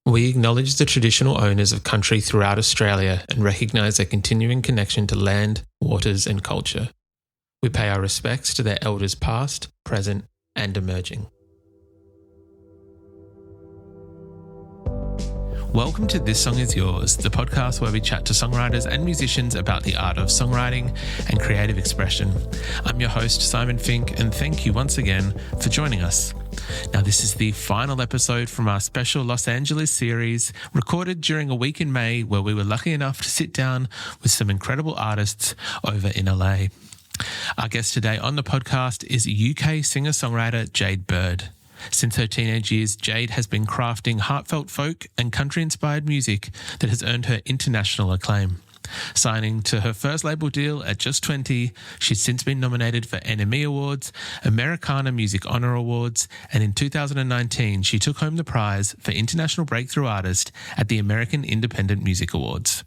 We acknowledge the traditional owners of country throughout Australia and recognise their continuing connection to land, waters and culture. We pay our respects to their elders past, present and emerging. Welcome to This Song Is Yours, the podcast where we chat to songwriters and musicians about the art of songwriting and creative expression. I'm your host, Simon Fink, and thank you once again for joining us. Now, this is the final episode from our special Los Angeles series, recorded during a week in May where we were lucky enough to sit down with some incredible artists over in LA. Our guest today on the podcast is UK singer-songwriter Jade Bird. Since her teenage years, Jade has been crafting heartfelt folk and country-inspired music that has earned her international acclaim. Signing to her first label deal at just 20, she's since been nominated for NME Awards, Americana Music Honor Awards, and in 2019 she took home the prize for International Breakthrough Artist at the American Independent Music Awards.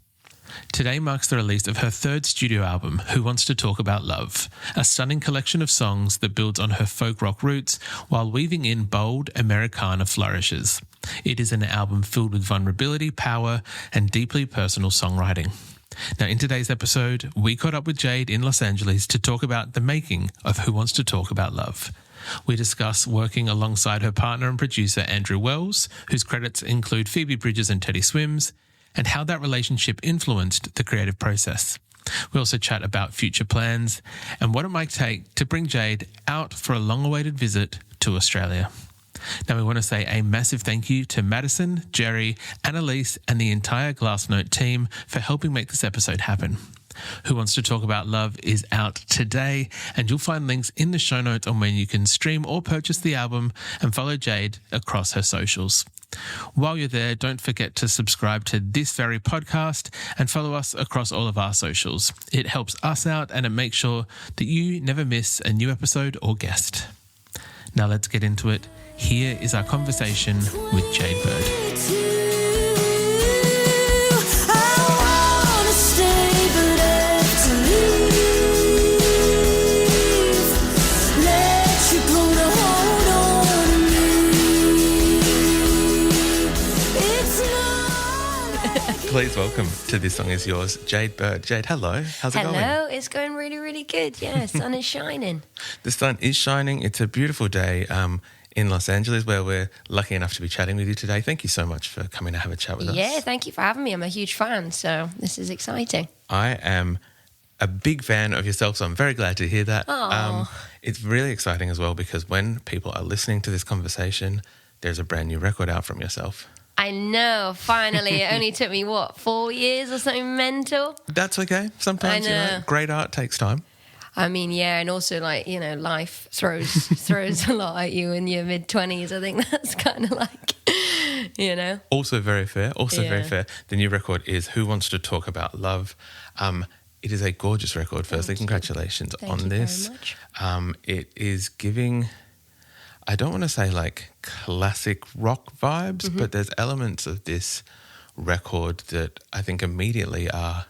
Today marks the release of her third studio album, Who Wants to Talk About Love, a stunning collection of songs that builds on her folk rock roots while weaving in bold Americana flourishes. It is an album filled with vulnerability, power, and deeply personal songwriting. Now, in today's episode, we caught up with Jade in Los Angeles to talk about the making of Who Wants to Talk About Love. We discuss working alongside her partner and producer Andrew Wells, whose credits include Phoebe Bridgers and Teddy Swims, and how that relationship influenced the creative process. We also chat about future plans and what it might take to bring Jade out for a long-awaited visit to Australia. Now, we want to say a massive thank you to Madison, Jerry, Annalise, and the entire Glassnote team for helping make this episode happen. Who Wants to Talk About Love is out today, and you'll find links in the show notes on when you can stream or purchase the album and follow Jade across her socials. While you're there, don't forget to subscribe to this very podcast and follow us across all of our socials. It helps us out and it makes sure that you never miss a new episode or guest. Now let's get into it. Here is our conversation with Jade Bird. Please welcome to This Song Is Yours, Jade Bird. Jade, hello. How's it going? Hello. It's going really, really good. Yeah, sun is shining. The sun is shining. It's a beautiful day in Los Angeles where we're lucky enough to be chatting with you today. Thank you so much for coming to have a chat with us. Yeah, thank you for having me. I'm a huge fan, so this is exciting. I am a big fan of yourself, so I'm very glad to hear that. It's really exciting as well because when people are listening to this conversation, there's a brand new record out from yourself. I know, finally. It only took me, 4 years or something mental? That's okay. Sometimes, great art takes time. I mean, yeah, and also, life throws a lot at you in your mid-20s. I think that's kind of Also very fair. Very fair. The new record is Who Wants to Talk About Love. It is a gorgeous record. Firstly, congratulations on this. Thank you very much. It is giving... I don't want to say classic rock vibes, but there's elements of this record that I think immediately are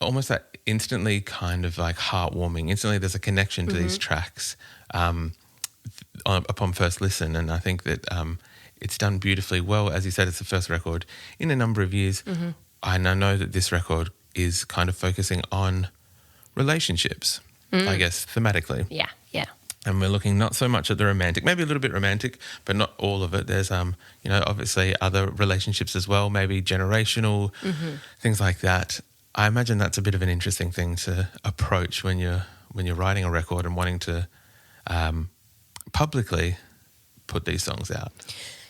almost instantly kind of heartwarming. Instantly there's a connection to these tracks upon first listen, and I think that it's done beautifully well. As you said, it's the first record in a number of years, and I know that this record is kind of focusing on relationships, I guess, thematically. Yeah. And we're looking not so much at the romantic, maybe a little bit romantic, but not all of it. There's, obviously other relationships as well, maybe generational, things like that. I imagine that's a bit of an interesting thing to approach when you're writing a record and wanting to publicly put these songs out.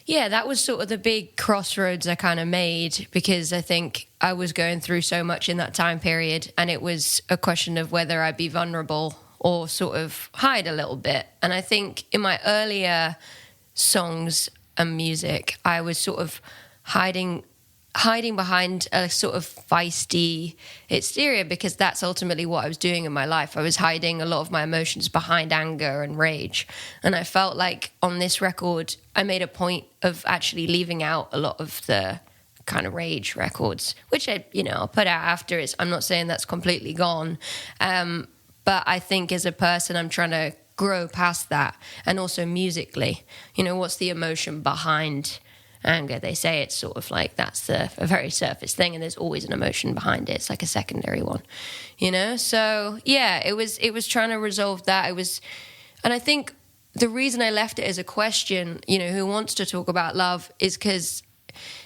Yeah, that was sort of the big crossroads I kind of made because I think I was going through so much in that time period, and it was a question of whether I'd be vulnerable or sort of hide a little bit. And I think in my earlier songs and music, I was sort of hiding behind a sort of feisty exterior because that's ultimately what I was doing in my life. I was hiding a lot of my emotions behind anger and rage. And I felt like on this record, I made a point of actually leaving out a lot of the kind of rage records, which I'll put out after. I'm not saying that's completely gone. But I think as a person, I'm trying to grow past that. And also musically, you know, what's the emotion behind anger? They say it's sort of like that's a very surface thing, and there's always an emotion behind it. It's like a secondary one, you know? So yeah, it was trying to resolve that. And I think the reason I left it as a question, you know, who wants to talk about love, is because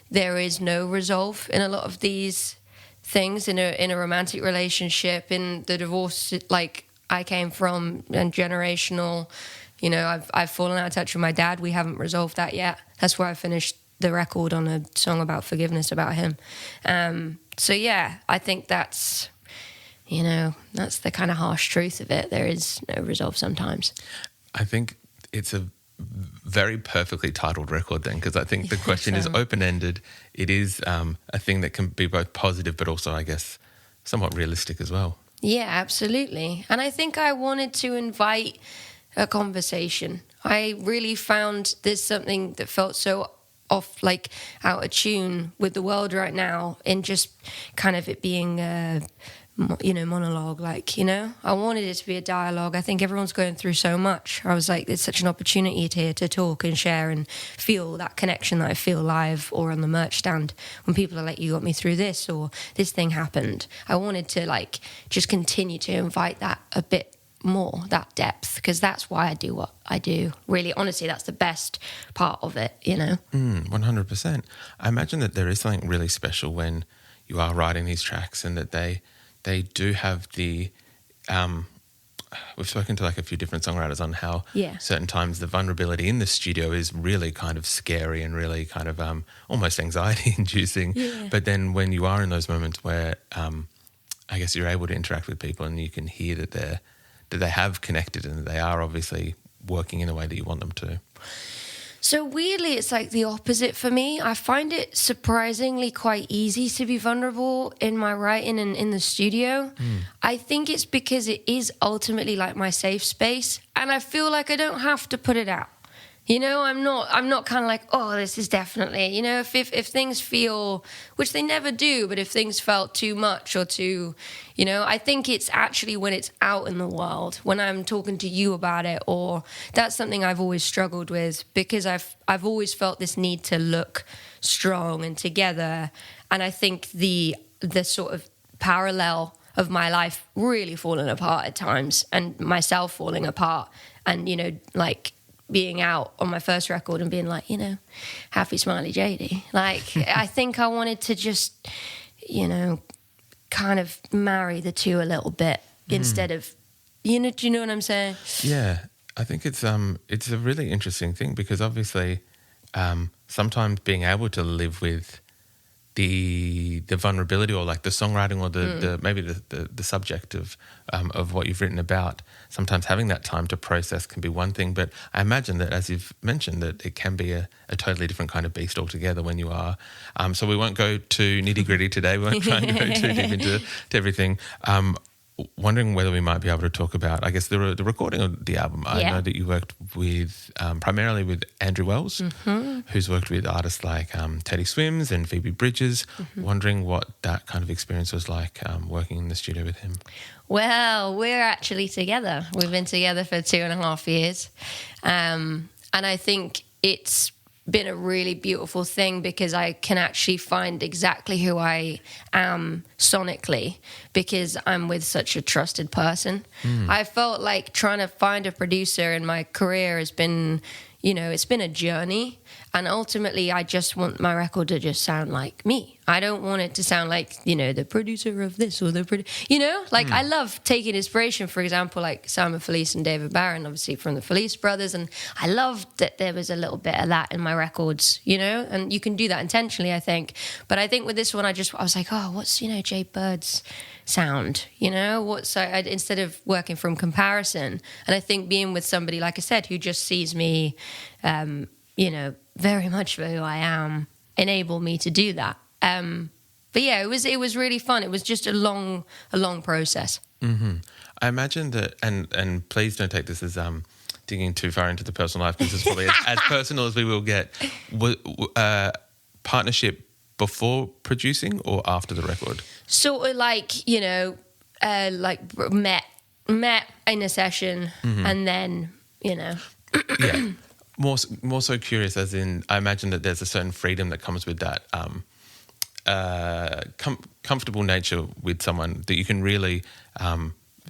there is no resolve in a lot of these things in a romantic relationship, in the divorce like I came from, and generational, you know, I've fallen out of touch with my dad. We haven't resolved that yet. That's why I finished the record on a song about forgiveness about him. So yeah, I think that's, you know, that's the kind of harsh truth of it. There is no resolve sometimes. I think it's a very perfectly titled record then, because I think the question is open-ended. It is a thing that can be both positive but also, I guess, somewhat realistic as well. Yeah, absolutely. And I think I wanted to invite a conversation. I really found this something that felt so off, like out of tune with the world right now, in just kind of it being you know, monologue, like, you know, I wanted it to be a dialogue. I think everyone's going through so much. I was like, there's such an opportunity here to talk and share and feel that connection that I feel live or on the merch stand when people are like, you got me through this, or this thing happened. I wanted to like just continue to invite that a bit more, that depth, because that's why I do what I do. Really, honestly, that's the best part of it, you know? 100%. I imagine that there is something really special when you are writing these tracks, and that they do have the, we've spoken to like a few different songwriters on how certain times the vulnerability in the studio is really kind of scary and really kind of almost anxiety inducing. Yeah. But then when you are in those moments where I guess you're able to interact with people and you can hear that they have connected and that they are obviously working in the way that you want them to. So weirdly, it's like the opposite for me. I find it surprisingly quite easy to be vulnerable in my writing and in the studio. I think it's because it is ultimately like my safe space, and I feel like I don't have to put it out. You know, I'm not kind of like, oh, this is definitely, you know, if things feel, which they never do, but if things felt too much or too, you know, I think it's actually when it's out in the world, when I'm talking to you about it, or that's something I've always struggled with, because I've always felt this need to look strong and together. And I think the sort of parallel of my life really falling apart at times, and myself falling apart, and, you know, like, being out on my first record and being like, you know, happy, smiley Jade. Like, I think I wanted to just, you know, kind of marry the two a little bit instead of, you know, do you know what I'm saying? Yeah, I think it's a really interesting thing, because obviously sometimes being able to live with the vulnerability, or like the songwriting, or the maybe the subject of what you've written about, sometimes having that time to process can be one thing. But I imagine that, as you've mentioned, that it can be a totally different kind of beast altogether when you are. So we won't go too nitty gritty today. We won't try and go too deep into everything. Wondering whether we might be able to talk about, I guess, the recording of the album. I know that you worked with primarily with Andrew Wells, who's worked with artists like Teddy Swims and Phoebe Bridgers. Wondering what that kind of experience was like working in the studio with him. Well, we're actually together. We've been together for 2.5 years. And I think it's been a really beautiful thing, because I can actually find exactly who I am sonically, because I'm with such a trusted person. I felt like trying to find a producer in my career has been, you know, it's been a journey. And ultimately, I just want my record to just sound like me. I don't want it to sound like, you know, the producer of this or you know, like I love taking inspiration, for example, like Simon Felice and David Barron, obviously from the Felice brothers. And I loved that there was a little bit of that in my records, you know, and you can do that intentionally, I think. But I think with this one, I was like, oh, what's, you know, Jade Bird's sound, you know, instead of working from comparison. And I think being with somebody, like I said, who just sees me, you know, very much for who I am, enabled me to do that. But yeah, it was really fun. It was just a long process. I imagine that, and please don't take this as digging too far into the personal life, because it's probably as personal as we will get. Partnership before producing or after the record? Sort of like, you know, like met met in a session and then, Yeah. More so curious, as in, I imagine that there's a certain freedom that comes with that comfortable nature with someone that you can really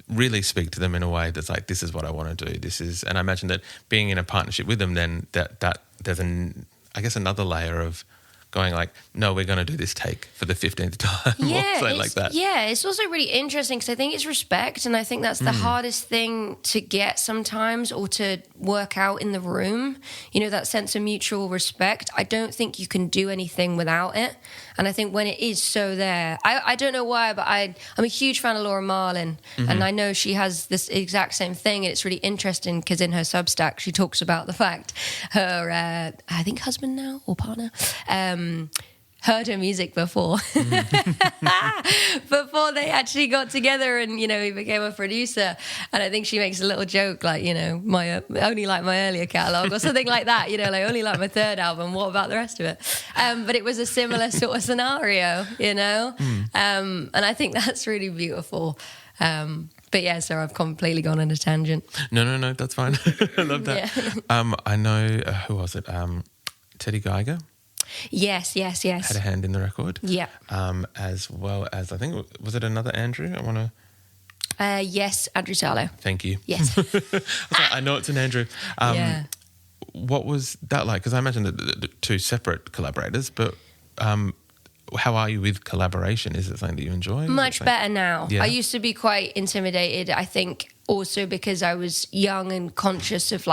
really speak to them in a way that's like, this is what I want to do. And I imagine that being in a partnership with them, then that there's another layer of going like, no, we're going to do this take for the 15th time or something like that. Yeah, it's also really interesting because I think it's respect, and I think that's the hardest thing to get sometimes or to work out in the room, that sense of mutual respect. I don't think you can do anything without it. And I think when it is so there, I don't know why, but I'm a huge fan of Laura Marlin, and I know she has this exact same thing, and it's really interesting because in her Substack, she talks about the fact her, I think husband now or partner, heard her music before they actually got together, and he became a producer. And I think she makes a little joke like, my only like my earlier catalogue or something like that, like only like my third album, what about the rest of it? But it was a similar sort of scenario, and I think that's really beautiful. But yeah, so I've completely gone on a tangent. No, that's fine. I love that. Yeah. I know, who was it? Teddy Geiger. Yes. Had a hand in the record. Yeah. As well as, I think, was it another Andrew? Yes, Andrew Sarlo. Thank you. Yes. I know it's an Andrew. Yeah. What was that like? Because I imagine that the two separate collaborators, but how are you with collaboration? Is it something that you enjoy? Much better now. Yeah. I used to be quite intimidated, I think, also because I was young and conscious of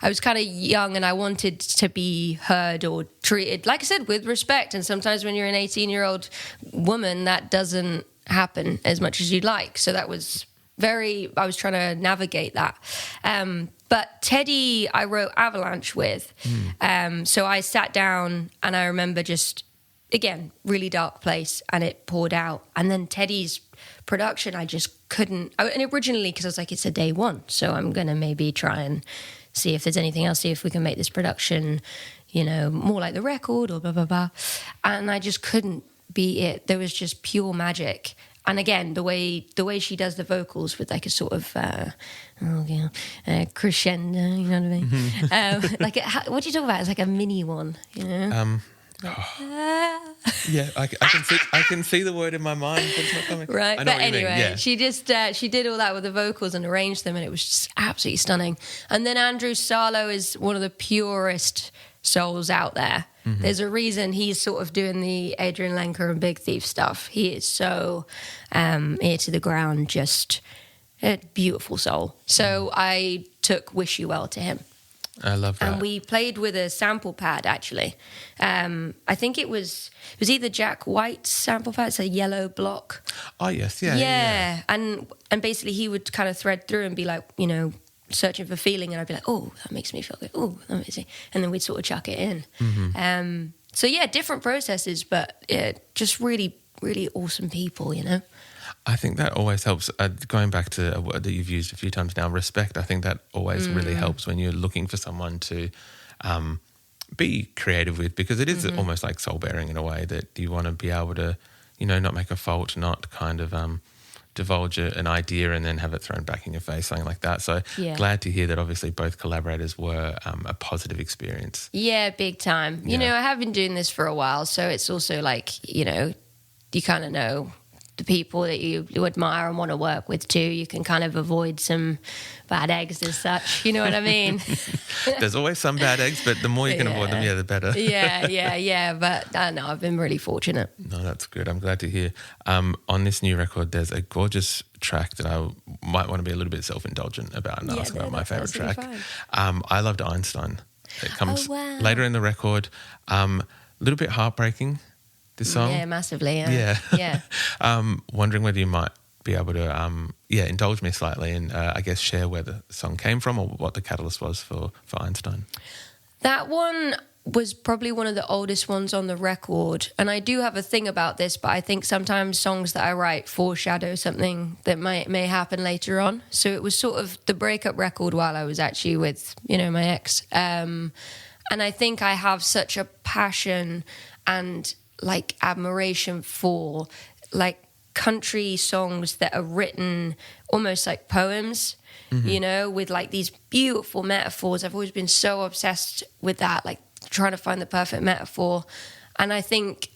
I was kind of young and I wanted to be heard or treated, like I said, with respect. And sometimes when you're an 18-year-old woman, that doesn't happen as much as you'd like. So that was I was trying to navigate that. But Teddy, I wrote Avalanche with. So I sat down and I remember just, again, really dark place, and it poured out. And then Teddy's production, I just couldn't. And originally, because I was like, it's a day one, so I'm going to maybe try and see if there's anything else, see if we can make this production, more like the record or blah, blah, blah. And I just couldn't be it. There was just pure magic. And again, the way she does the vocals with like a sort of crescendo, you know what I mean? What do you talk about? It's like a mini one, Yeah, I can see the word in my mind, but it's not coming. Right, but anyway, yeah. she just she did all that with the vocals and arranged them, and it was just absolutely stunning. And then Andrew Sarlo is one of the purest souls out there. There's a reason he's sort of doing the Adrian Lenker and Big Thief stuff. He is so ear to the ground, just a beautiful soul. So I took Wish You Well to him. I love that. And we played with a sample pad, actually. I think it was either Jack White's sample pad, it's a yellow block. Oh, yes, yeah. And basically he would kind of thread through and be like, searching for feeling, and I'd be like, oh, that makes me feel good. Oh, amazing. And then we'd sort of chuck it in. So, yeah, different processes, but just really, really awesome people, I think that always helps. Going back to a word that you've used a few times now, respect, I think that always really helps when you're looking for someone to be creative with, because it is almost like soul-bearing in a way, that you want to be able to, not make a fault, not kind of divulge an idea and then have it thrown back in your face, something like that. So glad to hear that obviously both collaborators were a positive experience. Yeah, big time. I have been doing this for a while, so it's also like, you kind of know the people that you admire and want to work with too. You can kind of avoid some bad eggs as such, you know what I mean? There's always some bad eggs, but the more you can avoid them, the better. Yeah. But I don't know, I've been really fortunate. No, that's good. I'm glad to hear. On this new record, there's a gorgeous track that I might want to be a little bit self-indulgent about and ask about my favourite track. I loved Einstein. It comes later in the record. A little bit heartbreaking, this song. Yeah, massively. Yeah. Wondering whether you might be able to indulge me slightly and I guess share where the song came from or what the catalyst was for Einstein. That one was probably one of the oldest ones on the record, and I do have a thing about this, but I think sometimes songs that I write foreshadow something that may happen later on. So it was sort of the breakup record while I was actually with my ex, and I think I have such a passion and like admiration for like country songs that are written almost like poems, you know, with like these beautiful metaphors. I've always been so obsessed with that, like trying to find the perfect metaphor. And I think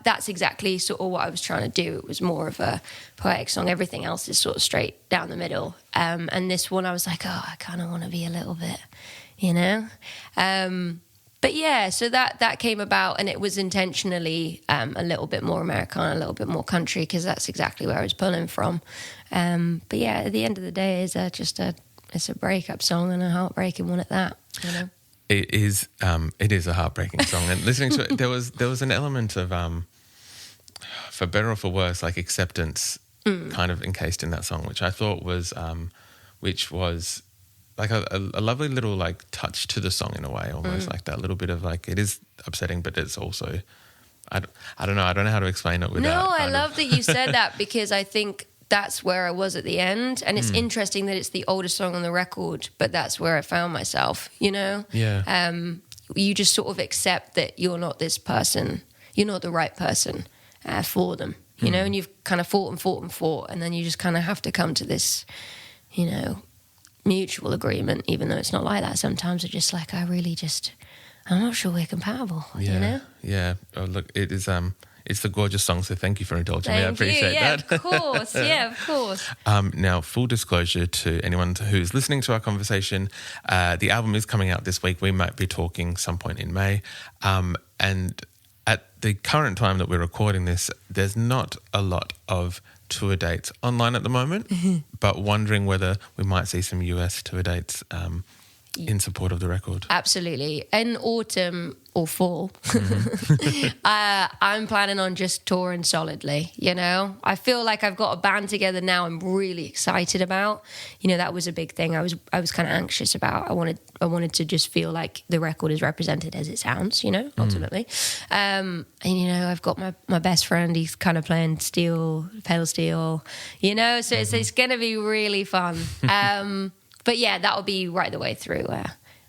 that's exactly sort of what I was trying to do. It was more of a poetic song. Everything else is sort of straight down the middle. And this one I was like, I kind of want to be a little bit, you know? But yeah, so that came about, and it was intentionally a little bit more Americana, a little bit more country, because that's exactly where I was pulling from. But yeah, at the end of the day, it's a breakup song, and a heartbreaking one at that, you know? It is a heartbreaking song, and listening to it, there was an element of, for better or for worse, like acceptance, kind of encased in that song, which I thought was like a lovely little like touch to the song in a way, almost like that little bit of like, it is upsetting, but it's also, I don't know how to explain it without. No, I love that you said that, because I think that's where I was at the end. And it's interesting that it's the oldest song on the record, but that's where I found myself, you know? Yeah. You just sort of accept that you're not this person, you're not the right person for them, you know? And you've kind of fought, and then you just kind of have to come to this, you know, mutual agreement, even though it's not like that. Sometimes it's just like, I'm not sure we're compatible, you know? Yeah. Oh, look, it is, it's the gorgeous song, so thank you for indulging me. I appreciate that. Of course. Yeah, of course. Now, full disclosure to anyone who's listening to our conversation, the album is coming out this week. We might be talking some point in May. And at the current time that we're recording this, there's not a lot of tour dates online at the moment, but wondering whether we might see some US tour dates in support of the record. Absolutely. In autumn or fall, I'm planning on just touring solidly, you know? I feel like I've got a band together now I'm really excited about. You know, that was a big thing I was kind of anxious about. I wanted to just feel like the record is represented as it sounds, you know, ultimately. And, you know, I've got my best friend, he's kind of playing pedal steel, you know? So it's going to be really fun. But yeah, that'll be right the way through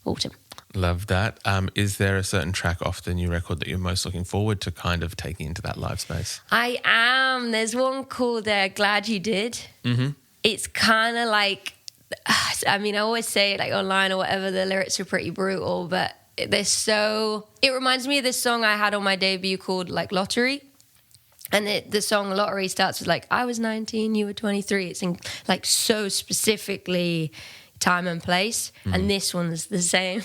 autumn. Love that. Is there a certain track off the new record that you're most looking forward to kind of taking into that live space? I am. There's one called Glad You Did. Mm-hmm. It's kind of like, I mean, I always say it like online or whatever, the lyrics are pretty brutal, but it reminds me of this song I had on my debut called like Lottery. And the song Lottery starts with like, I was 19, you were 23. It's in like so specifically time and place. And this one's the same.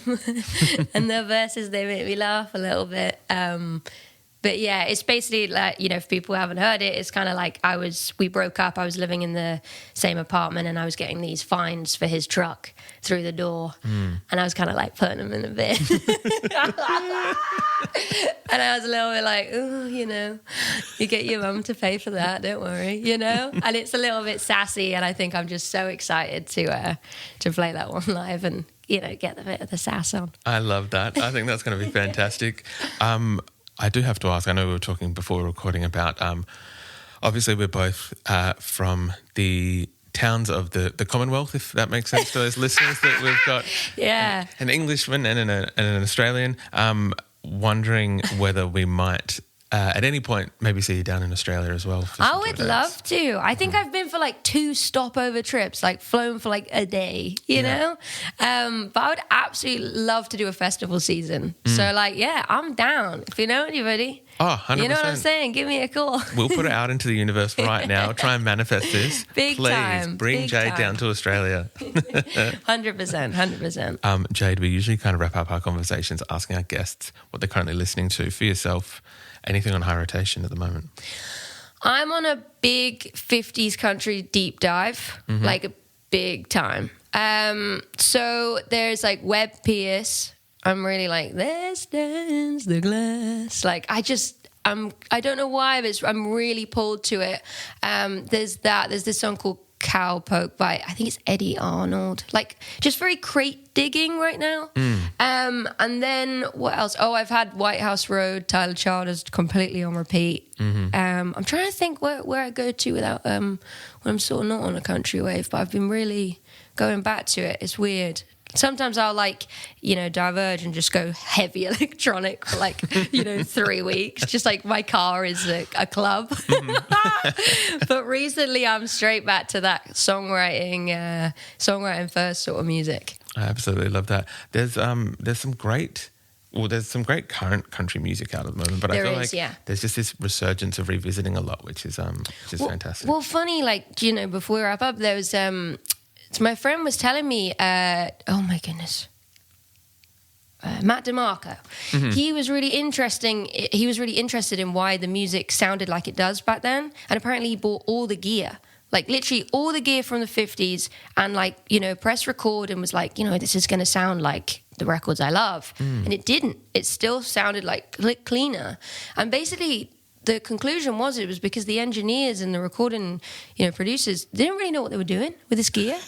And the verses, they make me laugh a little bit. But yeah, it's basically like, you know, if people haven't heard it, it's kind of like we broke up. I was living in the same apartment, and I was getting these fines for his truck through the door. And I was kind of like putting them in the bin. And I was a little bit like, oh, you know, you get your mum to pay for that, don't worry, you know? And it's a little bit sassy, and I think I'm just so excited to play that one live and, you know, get a bit of the sass on. I love that. I think that's going to be fantastic. I do have to ask, I know we were talking before we were recording about, obviously we're both from the towns of the Commonwealth, if that makes sense to those listeners, that we've got an Englishman and an Australian. Wondering whether we might at any point maybe see you down in Australia as well. I would love to. I think I've been for like 2 stopover trips, like flown for like a day, you know? But I would absolutely love to do a festival season. So like, yeah, I'm down. If you know anybody, 100%. You know what I'm saying? Give me a call. We'll put it out into the universe right now. Try and manifest this. Please bring Jade down to Australia. 100%. Jade, we usually kind of wrap up our conversations asking our guests what they're currently listening to. For yourself, anything on high rotation at the moment? I'm on a big 50s country deep dive, like a big time. So there's like Webb Pierce. I'm really like, there stands the glass. Like, I don't know why, but I'm really pulled to it. There's this song called Cowpoke by, I think it's Eddie Arnold. Like, just very crate digging right now. And then what else? Oh, I've had White House Road, Tyler Childers completely on repeat. I'm trying to think where I go to without when I'm sort of not on a country wave, but I've been really going back to it. It's weird. Sometimes I'll diverge and just go heavy electronic for 3 weeks. Just like my car is a club. But recently I'm straight back to that songwriting first sort of music. I absolutely love that. There's some great current country music out at the moment, but I feel there's just this resurgence of revisiting a lot, which is fantastic. Well, funny, before we wrap up, there was my friend was telling me, oh my goodness, Matt DeMarco. Mm-hmm. He was really interested in why the music sounded like it does back then, and apparently he bought all the gear. Like literally all the gear from the 50s and press record and was like, this is going to sound like the records I love. And it didn't. It still sounded like cleaner. And basically the conclusion was it was because the engineers and the recording, producers didn't really know what they were doing with this gear.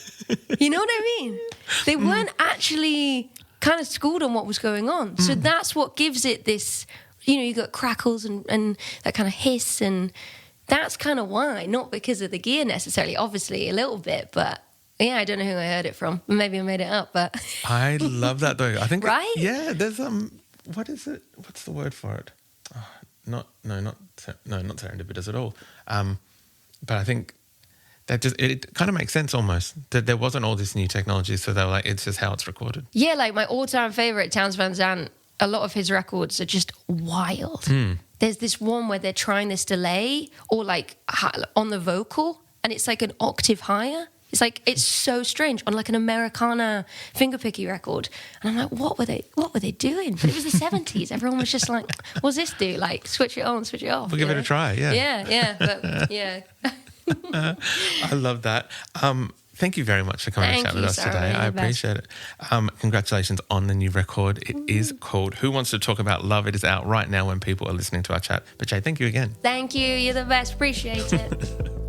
You know what I mean? They weren't actually kind of schooled on what was going on. So that's what gives it this, you got crackles and that kind of hiss, and that's kind of why, not because of the gear necessarily, obviously a little bit, but yeah, I don't know who I heard it from. Maybe I made it up, but I love that though. I think right? There's what is it? What's the word for it? Not serendipitous at all. But I think that it kind of makes sense almost that there wasn't all this new technology, so they were like, it's just how it's recorded. Yeah, like my all-time favorite, Townes Van Zandt. A lot of his records are just wild. There's this one where they're trying this delay or on the vocal, and it's like an octave higher. It's so strange on like an Americana fingerpicky record. And I'm like, what were they doing? But it was the 70s. Everyone was just like, what's this do? Like, switch it on, switch it off. We'll give it a try, yeah. Yeah, but yeah. I love that. Thank you very much for coming and chat with us today. I appreciate it. Congratulations on the new record. It is called Who Wants to Talk About Love? It is out right now when people are listening to our chat. But Jade, thank you again. Thank you. You're the best. Appreciate it.